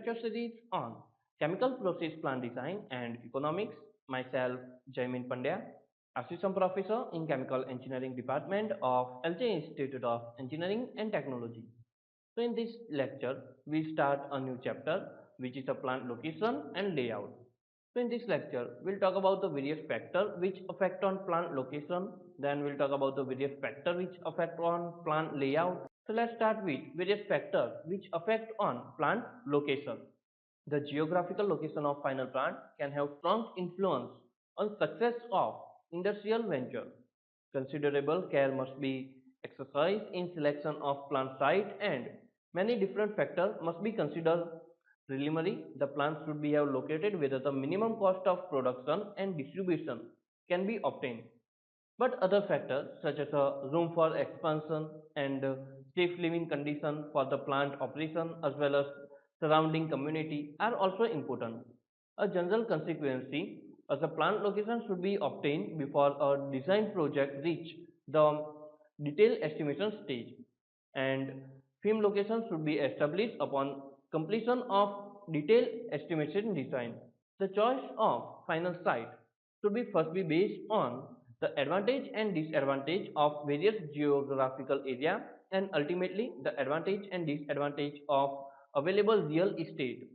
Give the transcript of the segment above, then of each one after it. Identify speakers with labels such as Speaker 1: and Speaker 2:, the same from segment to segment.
Speaker 1: lecture series on chemical process plant design and economics. Myself, Jaimin Pandya, Assistant Professor in Chemical Engineering Department of LJIET Institute of Engineering and Technology. So in this lecture, we start a new chapter which is a plant location and layout. So in this lecture, we'll talk about the various factors which affect on plant location. Then we'll talk about the various factors which affect on plant layout. So let's start with various factors which affect on plant location. The geographical location of final plant can have strong influence on success of industrial venture. Considerable care must be exercised in selection of plant site and many different factors must be considered. Preliminary, the plant should be have located where the minimum cost of production and distribution can be obtained. But other factors such as room for expansion and safe living condition for the plant operation as well as surrounding community are also important. A general consequence as a plant location should be obtained before a design project reach the detailed estimation stage, and film location should be established upon completion of detailed estimation design. The choice of final site should be first be based on the advantage and disadvantage of various geographical area and ultimately the advantage and disadvantage of available real estate.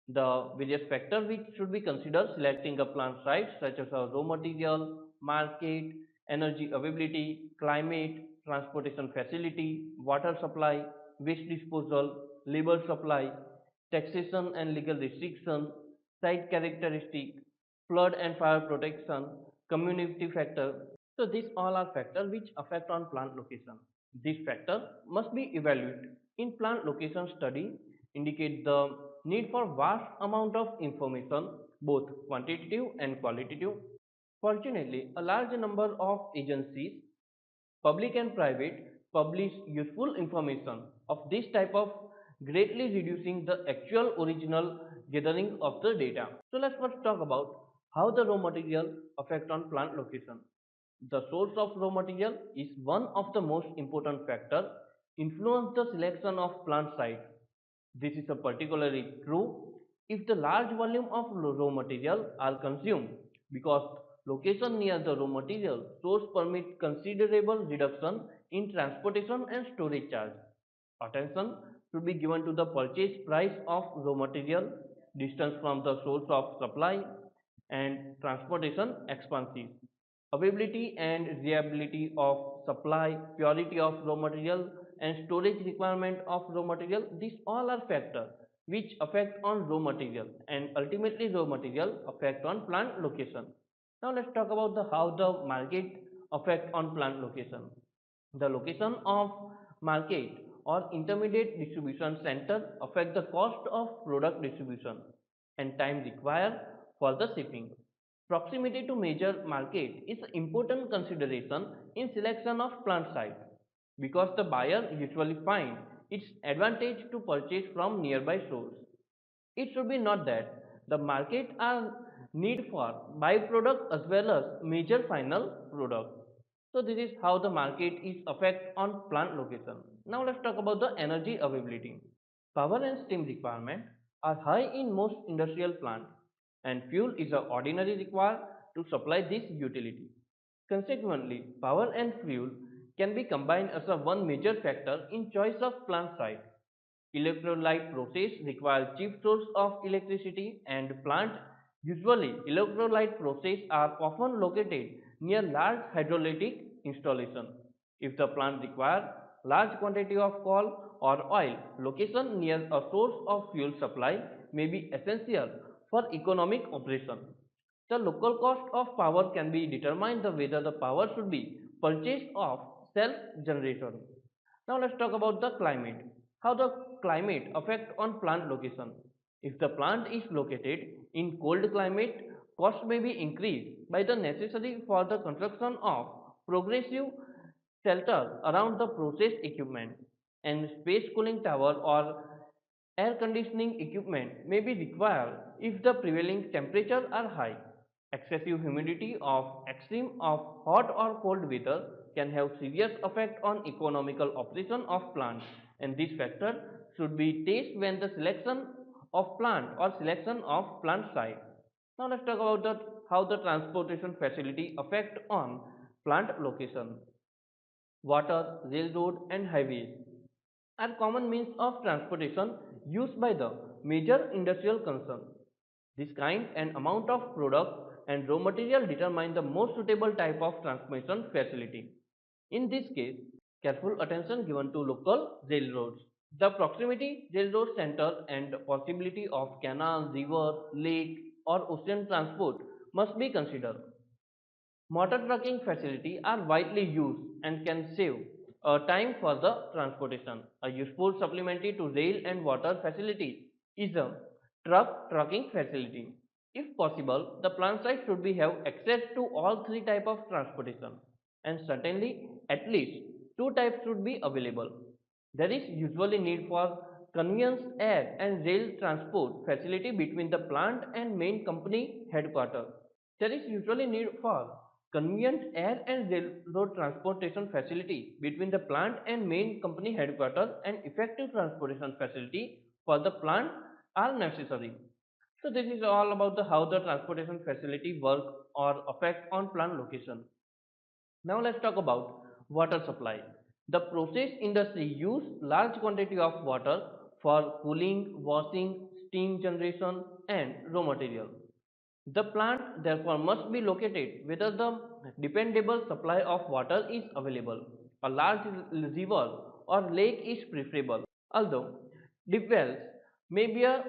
Speaker 1: The various factors which should be considered selecting a plant site such as raw material, market, energy availability, climate, transportation facility, water supply, waste disposal, labor supply, taxation and legal restriction, site characteristic, flood and fire protection, community factor. So these all are factors which affect on plant location. These factors must be evaluated in plant location study indicate the need for vast amount of information, both quantitative and qualitative. Fortunately, a large number of agencies, public and private, publish useful information of this type of greatly reducing the actual original gathering of the data. So let's first talk about how the raw material affect on plant location. The source of raw material is one of the most important factor influence the selection of plant site. This is particularly true if the large volume of raw material are consumed because location near the raw material source permit considerable reduction in transportation and storage charge. Attention should be given to the purchase price of raw material, distance from the source of supply and transportation expenses, availability and reliability of supply, purity of raw material and storage requirement of raw material. These all are factors which affect on raw material and ultimately raw material affect on plant location. Now let's talk about the how the market affect on plant location. The location of market or intermediate distribution center affect the cost of product distribution and time required for the shipping. Proximity to major market is an important consideration in selection of plant site because the buyer usually find its advantage to purchase from nearby source. It should be not that the market are need for byproduct as well as major final product. So this is how the market is affect on plant location. Now let's talk about the energy availability. Power and steam requirement are high in most industrial plants and fuel is a ordinary required to supply this utility. Consequently, power and fuel can be combined as a one major factor in choice of plant site. Electrolyte process requires cheap source of electricity and plant usually electrolyte process are often located near large hydroelectric installation. If the plant requires large quantity of coal or oil, location near a source of fuel supply may be essential for economic operation. The local cost of power can be determined the whether the power should be purchased of self generation. Now let's talk about the climate. How the climate affect on plant location. If the plant is located in cold climate, cost may be increased by the necessity for the construction of progressive shelter around the process equipment and space cooling tower or air conditioning equipment may be required if the prevailing temperatures are high. Excessive humidity of extreme of hot or cold weather can have serious effect on economical operation of plants and this factor should be taken when the selection of plant or selection of plant site. Now let's talk about how the transportation facility affect on plant location. Water, railroad and highways are common means of transportation used by the major industrial concern. This kind and amount of product and raw material determine the most suitable type of transportation facility. In this case, careful attention given to local railroads. The proximity, railroad center and possibility of canal, river, lake or ocean transport must be considered. Motor trucking facilities are widely used and can save time for the transportation. A useful supplementary to rail and water facilities is a trucking facility. If possible, the plant site should be have access to all three types of transportation, and certainly at least two types should be available. There is usually need for convenience air and rail transport facility between the plant and main company headquarters. There is usually need for convenient air and railroad transportation facility between the plant and main company headquarters, and effective transportation facility for the plant are necessary. So this is all about how the transportation facility work or affect on plant location. Now let's talk about water supply. The process industry use large quantity of water for cooling, washing, steam generation and raw material. The plant therefore must be located whether the dependable supply of water is available. A large river or lake is preferable, although deep wells may be a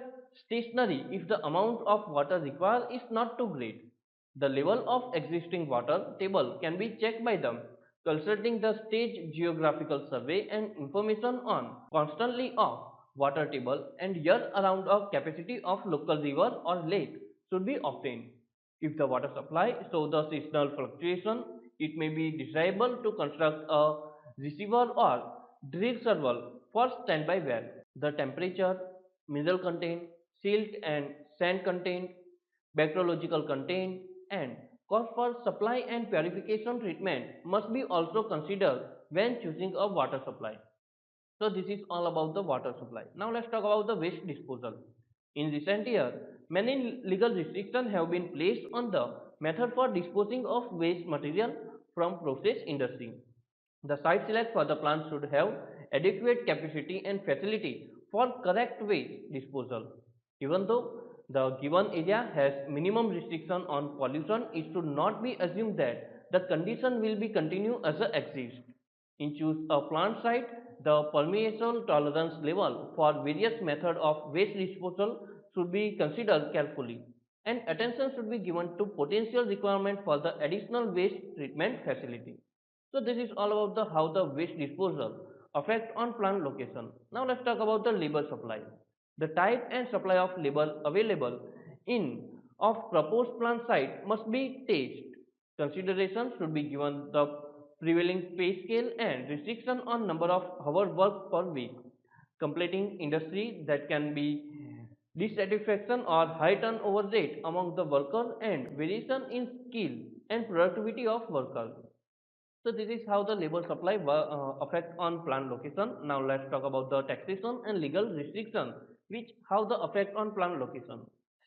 Speaker 1: stationary if the amount of water required is not too great. The level of existing water table can be checked by them consulting the state geographical survey, and information on constantly of water table and year around of capacity of local river or lake should be obtained. If the water supply shows the seasonal fluctuation, it may be desirable to construct a receiver or drill serval for standby well. The temperature, mineral content, silt and sand content, bacteriological content and cost for supply and purification treatment must be also considered when choosing a water supply. So this is all about the water supply. Now let's talk about the waste disposal. In recent years, many legal restrictions have been placed on the method for disposing of waste material from process industry. The site select for the plant should have adequate capacity and facility for correct waste disposal. Even though the given area has minimum restriction on pollution, it should not be assumed that the condition will be continue as a exist. In choose a plant site, the permeable tolerance level for various methods of waste disposal should be considered carefully, and attention should be given to potential requirement for the additional waste treatment facility. So this is all about how the waste disposal affect on plant location. Now let's talk about the labor supply. The type and supply of labor available in of proposed plant site must be tested. Consideration should be given the prevailing pay scale and restriction on number of hour work per week. Completing industry that can be dissatisfaction or high turnover rate among the workers and variation in skill and productivity of workers. So this is how the labor supply affect on plant location. Now let's talk about the taxation and legal restriction which how the affect on plant location.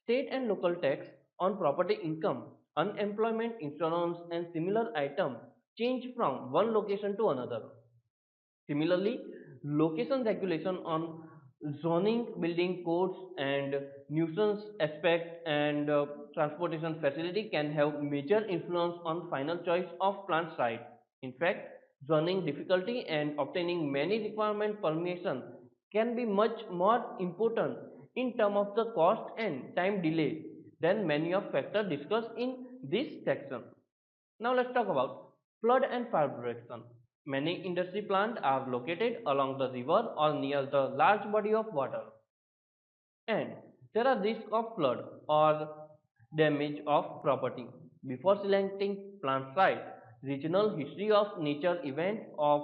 Speaker 1: State and local tax on property income, unemployment insurance and similar items change from one location to another. Similarly, location regulation on zoning, building codes and nuisance aspect and transportation facility can have major influence on final choice of plant site. In fact, zoning difficulty and obtaining many requirement permission can be much more important in terms of the cost and time delay than many of factors discussed in this section. Now let's talk about flood and fire protection. Many industry plants are located along the river or near the large body of water, and there are risks of flood or damage of property. Before selecting plant site, regional history of nature event of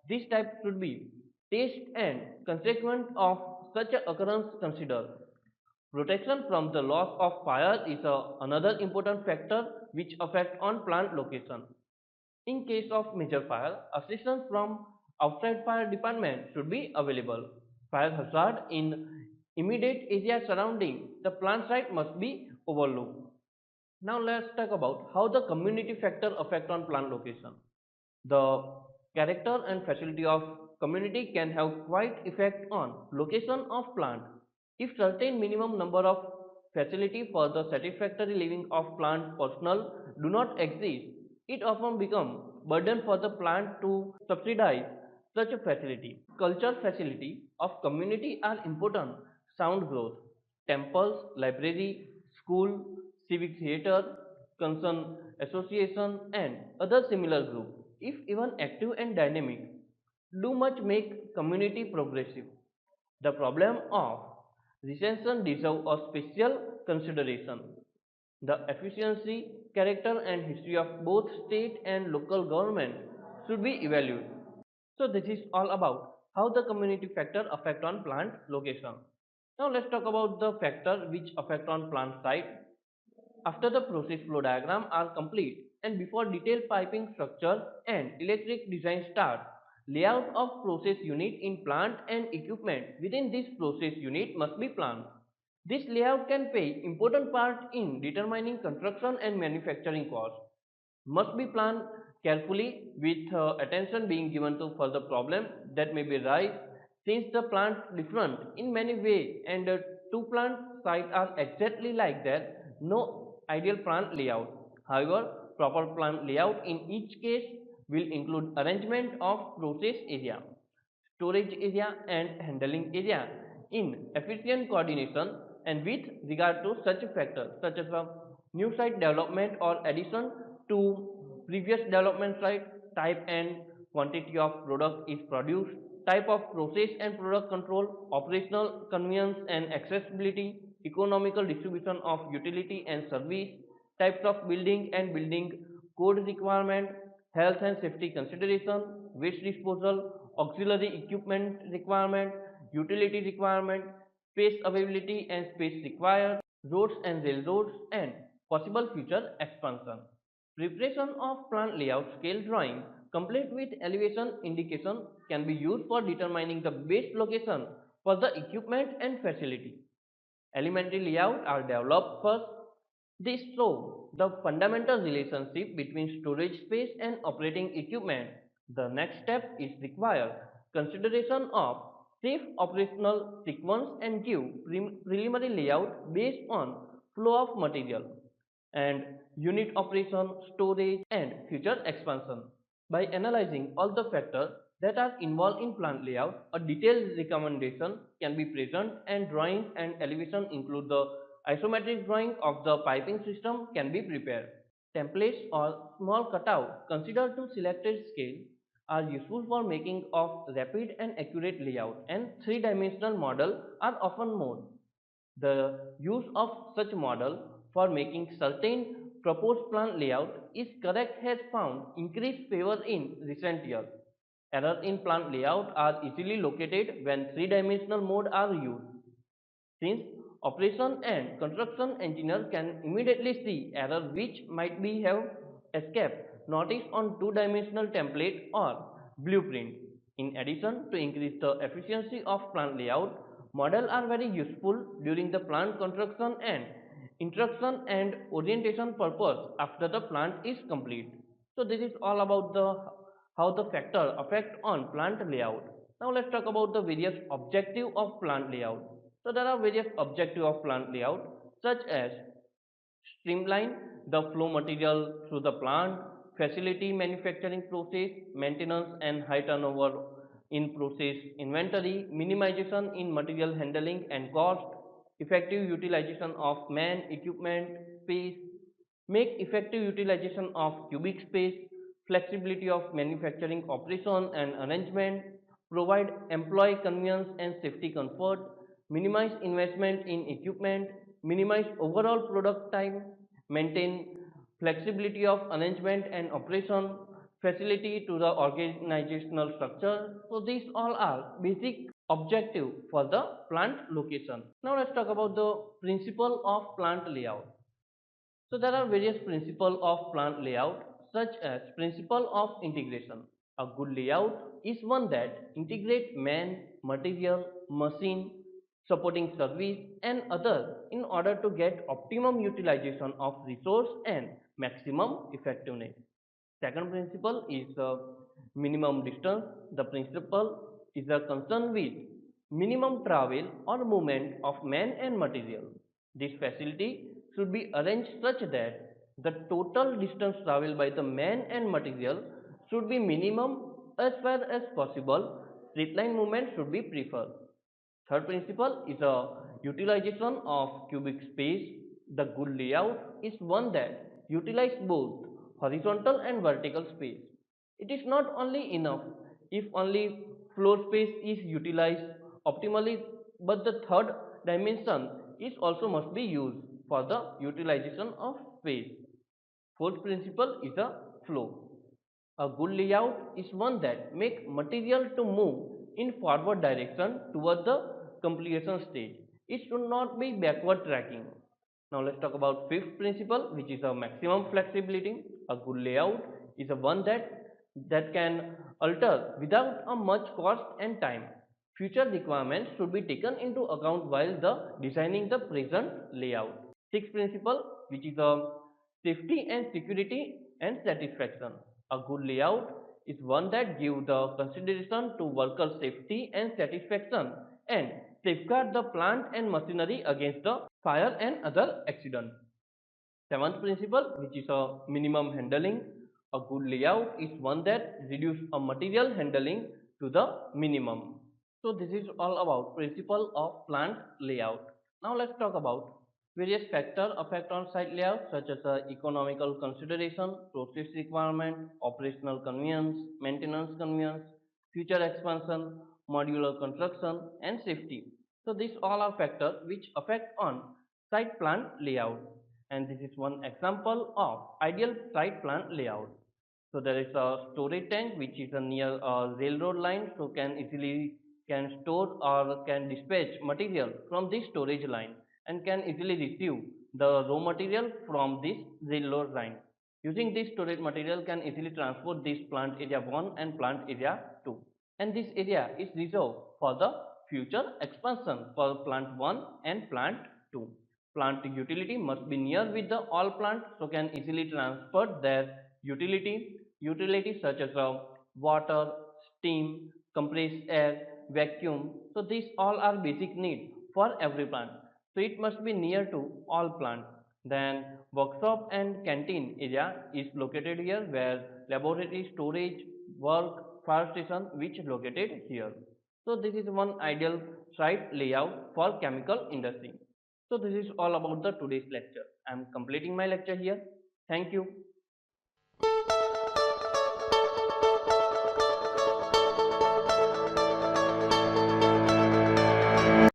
Speaker 1: this type should be tested and consequent of such a occurrence considered. Protection from the loss of fire is another important factor which affect on plant location. In case of major fire, assistance from outside fire department should be available. Fire hazard in immediate area surrounding the plant site must be overlooked. Now let's talk about how the community factor affect on plant location. The character and facility of community can have quite effect on location of plant. If certain minimum number of facility for the satisfactory living of plant personnel do not exist, it often becomes burden for the plant to subsidize such a facility. Culture facility of community are important. Sound growth, temples, library, school, civic theatre, concern association and other similar group, if even active and dynamic, do much make community progressive. The problem of recension deserve a special consideration. The efficiency, character and history of both state and local government should be evaluated. So this is all about how the community factor affect on plant location. Now let's talk about the factor which affect on plant site. After the process flow diagram are complete and before detailed piping structure and electric design start, layout of process unit in plant and equipment within this process unit must be planned. This layout can play important part in determining construction and manufacturing cost. Must be planned carefully with attention being given to further problem that may be rise since the plant different in many way and two plant sites are exactly like that, no ideal plant layout. However, proper plant layout in each case will include arrangement of process area, storage area and handling area in efficient coordination and with regard to such factors such as a new site development or addition to previous development site, type and quantity of product is produced, type of process and product control, operational convenience and accessibility, economical distribution of utility and service, types of building and building code requirement, health and safety consideration, waste disposal, auxiliary equipment requirement, utility requirement, space availability and space required, roads and railroads, and possible future expansion. Preparation of plant layout scale drawing complete with elevation indication can be used for determining the best location for the equipment and facility. Elementary layout are developed first. This show the fundamental relationship between storage space and operating equipment. The next step is required consideration of safe operational sequence and give preliminary layout based on flow of material and unit operation, storage and future expansion. By analyzing all the factors that are involved in plant layout, a detailed recommendation can be present and drawings and elevation include the isometric drawing of the piping system can be prepared. Templates or small cutout considered to selected scale are useful for making of rapid and accurate layout and three-dimensional model are often more. The use of such model for making certain proposed plant layout is correct has found increased favor in recent years. Errors in plant layout are easily located when three-dimensional mode are used. Since operation and construction engineer can immediately see error which might be have escaped notice on two-dimensional template or blueprint. In addition, to increase the efficiency of plant layout, models are very useful during the plant construction and instruction and orientation purpose after the plant is complete. So this is all about the how the factor affect on plant layout. Now let's talk about the various objective of plant layout. So there are various objectives of plant layout such as streamline the flow material through the plant, facility manufacturing process, maintenance and high turnover in process inventory, minimization in material handling and cost, effective utilization of man, equipment, space, make effective utilization of cubic space, flexibility of manufacturing operation and arrangement, provide employee convenience and safety comfort, minimize investment in equipment, minimize overall product time, maintain flexibility of arrangement and operation, facility to the organizational structure. So these all are basic objective for the plant location. Now let's talk about the principle of plant layout. So there are various principles of plant layout such as principle of integration. A good layout is one that integrates man, material, machine, supporting service and others in order to get optimum utilization of resource and maximum effectiveness. Second principle is the minimum distance. The principle is a concern with minimum travel or movement of man and material. This facility should be arranged such that the total distance traveled by the man and material should be minimum as far as possible. Straight line movement should be preferred. Third principle is a utilization of cubic space. The good layout is one that utilizes both horizontal and vertical space. It is not only enough if only floor space is utilized optimally, but the third dimension is also must be used for the utilization of space. Fourth principle is a flow. A good layout is one that makes material to move in forward direction toward the completion stage. It should not be backward tracking. Now let's talk about fifth principle, which is a maximum flexibility. A good layout is a one that can alter without a much cost and time. Future requirements should be taken into account while designing the present layout. Sixth principle, which is a safety and security and satisfaction. A good layout is one that gives the consideration to worker safety and satisfaction and safeguard the plant and machinery against the fire and other accidents. Seventh principle, which is a minimum handling. A good layout is one that reduces a material handling to the minimum. So this is all about principle of plant layout. Now let's talk about various factors affect on site layout such as economical consideration, process requirement, operational convenience, maintenance convenience, future expansion, modular construction and safety. So these all are factors which affect on site plant layout, and this is one example of ideal site plant layout. So there is a storage tank which is near a railroad line, so can easily can store or can dispatch material from this storage line and can easily receive the raw material from this railroad line. Using this storage material can easily transport this plant area 1 and plant area 2, and this area is reserved for the future expansion for plant 1 and plant 2. Plant utility must be near with the all plant, so can easily transport their utilities such as water, steam, compressed air, vacuum. So these all are basic needs for every plant. So it must be near to all plant. Then workshop and canteen area is located here, where laboratory, storage, work, fire station which located here. So this is one ideal site layout for chemical industry. So this is all about the today's lecture. I am completing my lecture here. Thank you.